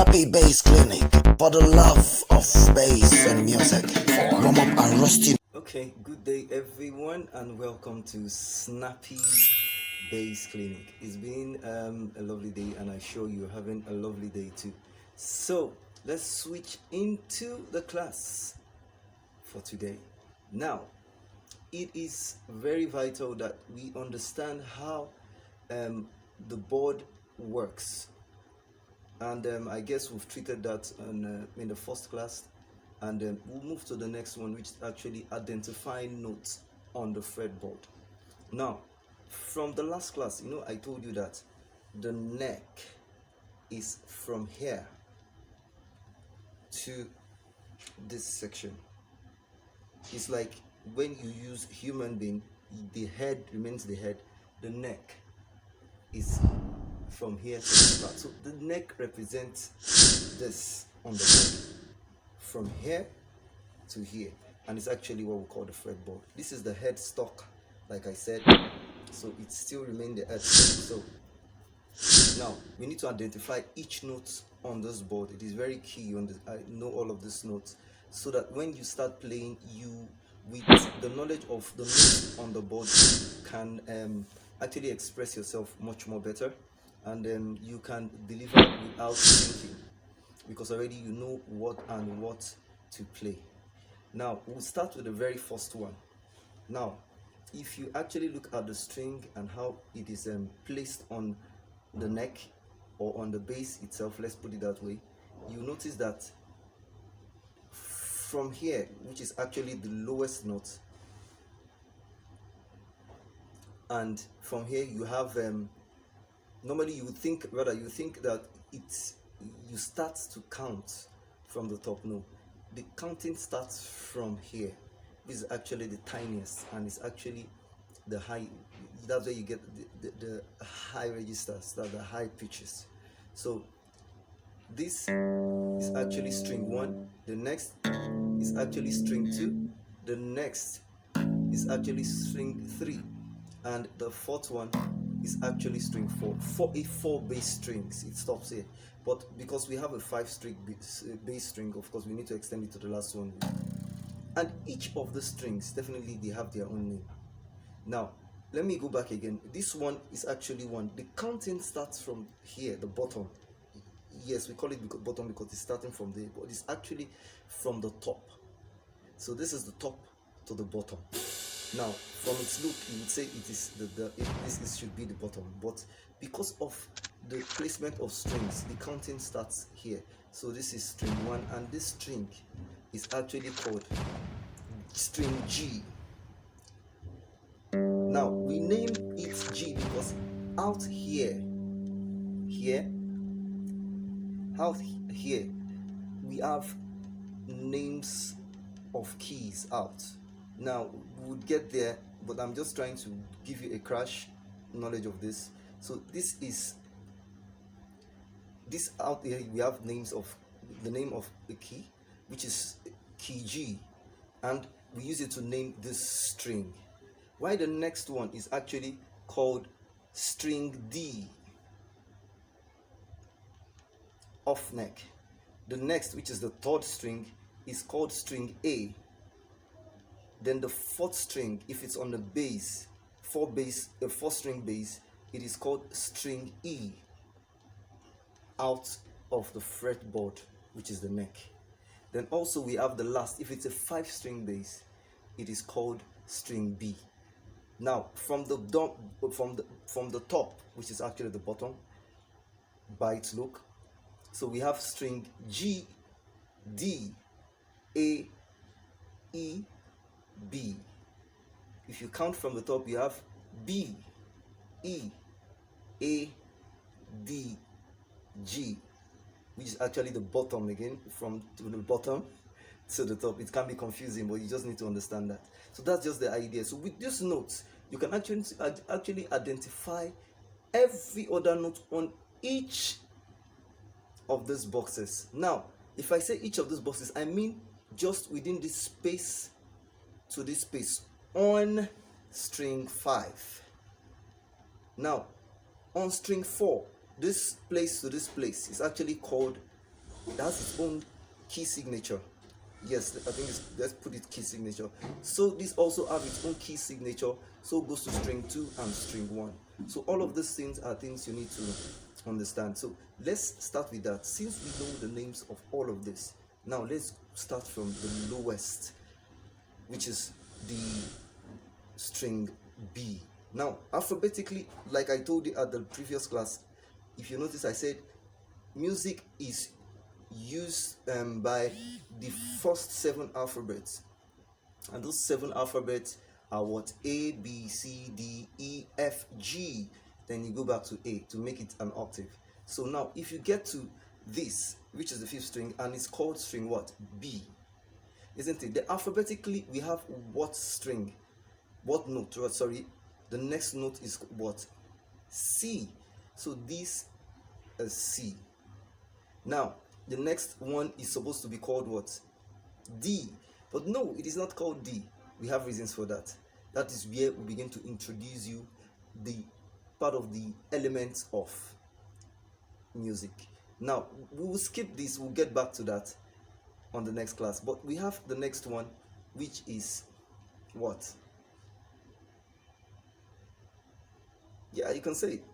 Snappy Bass Clinic for the love of bass and music. Warm up and rusty. Okay, good day everyone, and welcome to Snappy Bass Clinic. It's been a lovely day, and I'm sure you're having a lovely day too. So let's switch into the class for today. Now, it is very vital that we understand how the board works, and I guess we've treated that in the first class, and then we'll move to the next one, which is actually identifying notes on the fretboard. Now, from the last class, I told you that the neck is from here to this section. It's like when you use human being, the head remains the head, the neck is from here to the start. So the neck represents this on the board, from here to here, and it's actually what we call the fretboard. This is the headstock, like I said, so it still remains the headstock. So now we need to identify each note on this board. It is very key I know all of these notes, so that when you start playing, you, with the knowledge of the notes on the board, can actually express yourself much more better, and you can deliver without thinking, because already you know what to play. Now we'll start with the very first one. Now, if you actually look at the string and how it is placed on the neck or on the bass itself, let's put it that way, you notice that from here, which is actually the lowest note, and from here you have normally you think that you start to count from the top. No, the counting starts from here. This is actually the tiniest, and it's actually the high. That's where you get the high registers, that the high pitches. So this is actually string 1, the next is actually string 2, the next is actually string 3, and the fourth one is actually string 4. 4 bass strings, it stops here, but because we have a 5-string bass string, of course we need to extend it to the last one, and each of the strings, definitely they have their own name. Now let me go back again. This one is actually 1. The counting starts from here, the bottom. Yes, we call it bottom because it's starting from there, but it's actually from the top. So this is the top to the bottom. Now, from its look, you would say it is this should be the bottom, but because of the placement of strings, the counting starts here. So this is string 1, and this string is actually called string G. Now we name it G because out here, out here, we have names of keys out. Now we would get there, but I'm just trying to give you a crash knowledge of this. So this out here, we have names of the name of the key, which is key G, and we use it to name this string. Why the next one is actually called string D, off neck. The next, which is the third string, is called string A. Then the fourth string, if it's on the bass, 4-string bass, it is called string E, out of the fretboard, which is the neck. Then also we have the last, if it's a 5-string bass, it is called string B. Now from the top, which is actually the bottom by its look, so we have string G, D, A, E, B. If you count from the top, you have B, E, A, D, G, which is actually the bottom again, from the bottom to the top. It can be confusing, but you just need to understand that. So that's just the idea. So with these notes, you can actually identify every other note on each of these boxes. Now, if I say each of these boxes, I mean just within this space to this space on string 5. Now, on string 4, this place to this place is actually called it has its own key signature. Yes, I think let's put it key signature. So this also have its own key signature. So it goes to string 2 and string 1. So all of these things are things you need to understand. So let's start with that. Since we know the names of all of this, now let's start from the lowest, which is the string B. Now alphabetically, like I told you at the previous class, if you notice I said music is used by the first 7 alphabets, and those 7 alphabets are what? A, B, C, D, E, F, G. Then you go back to A to make it an octave. So now if you get to this, which is the 5th string, and it's called string what? B, isn't it? The alphabetically we have what string, what note, sorry, the next note is what? C. So this is C. Now the next one is supposed to be called what? D. But no, it is not called D. We have reasons for that. That is where we begin to introduce you the part of the elements of music. Now we will skip this, we'll get back to that on the next class. But we have the next one, which is what? Yeah, you can say it.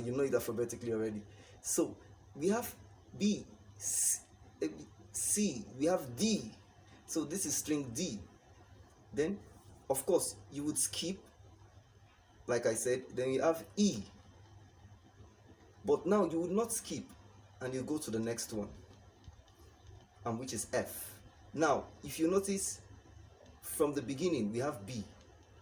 You know it alphabetically already. So we have B, C, we have D. So this is string D. Then of course you would skip, like I said. Then you have E. But now you would not skip, and you go to the next one, and which is F. Now if you notice from the beginning we have B.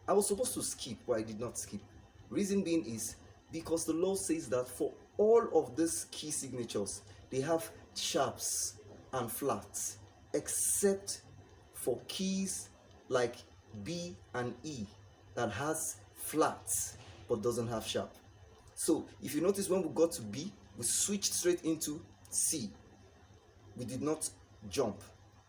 I was supposed to skip, but I did not skip. Reason being is because the law says that for all of these key signatures they have sharps and flats, except for keys like B and E that has flats but doesn't have sharp. So if you notice, when we got to B, we switched straight into C. We did not jump.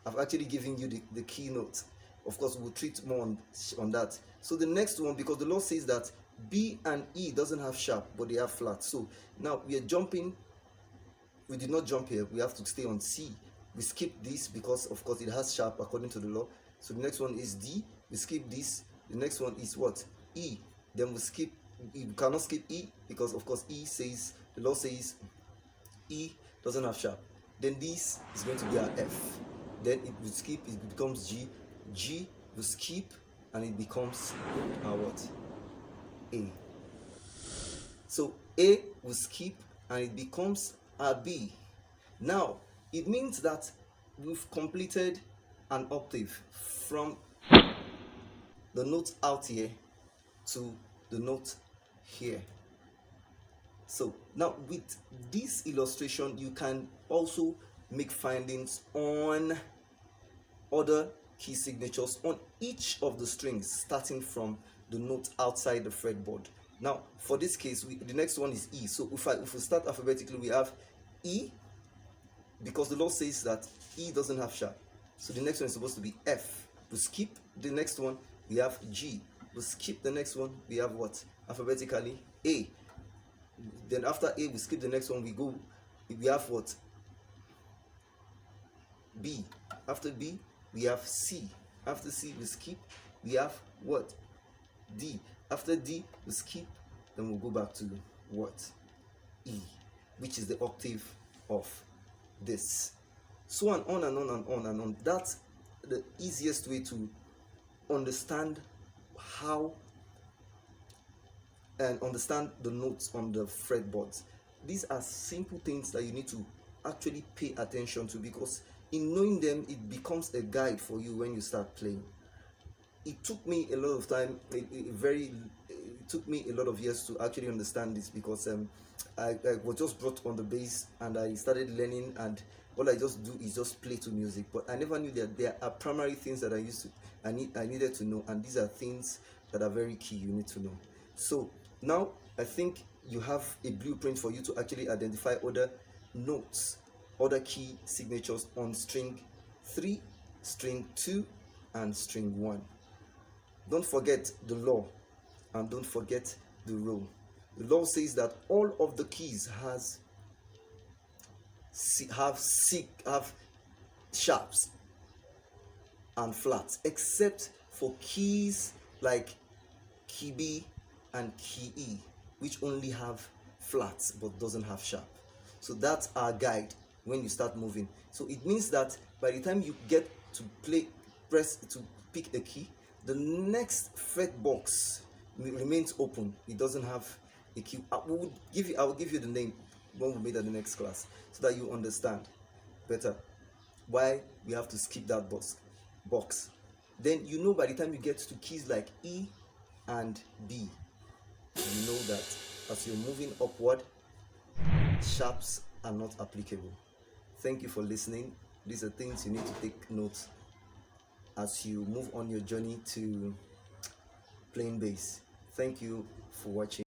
I've actually given you the key notes. Of course we'll treat more on that. So the next one, because the law says that B and E doesn't have sharp but they have flat, so now we are jumping. We did not jump here, we have to stay on C. We skip this because of course it has sharp according to the law. So the next one is D. We skip this. The next one is what? E. Then we skip. You cannot skip E because of course E says, the law says E doesn't have sharp. Then this is going to be our F. Then it will skip, it becomes G. G will skip and it becomes our what? A. So A will skip and it becomes a B. Now it means that we've completed an octave from the note out here to the note here. So now with this illustration you can also make findings on other key signatures on each of the strings starting from the note outside the fretboard. Now for this case the next one is E. So if we start alphabetically, we have E, because the law says that E doesn't have sharp. So the next one is supposed to be F. We skip the next one, we have G. We skip the next one, we have what? Alphabetically A. Then after A we skip the next one, we have what? B. After B we have C. After C we skip, we have what? D. After D we skip, then we'll go back to what? E, which is the octave of this. So on and on and on and on. That's the easiest way to understand how and understand the notes on the fretboards. These are simple things that you need to actually pay attention to, because in knowing them it becomes a guide for you when you start playing. It took me a lot of time, it took me a lot of years to actually understand this, because I was just brought on the bass and I started learning, and all I just do is just play to music. But I never knew that there are primary things that I needed to know, and these are things that are very key you need to know. So now I think you have a blueprint for you to actually identify other notes, other key signatures on string 3, string 2 and string 1. Don't forget the law and don't forget the rule. The law says that all of the keys has have sharps and flats, except for keys like key B and key E, which only have flats but doesn't have sharp. So that's our guide when you start moving. So it means that by the time you get to press to pick a key, the next fret box remains open. It doesn't have a key. I will give you the name when we meet at the next class, so that you understand better why we have to skip that box. Then you know, by the time you get to keys like E and B, you know that as you're moving upward, sharps are not applicable. Thank you for listening. These are things you need to take note as you move on your journey to playing bass. Thank you for watching.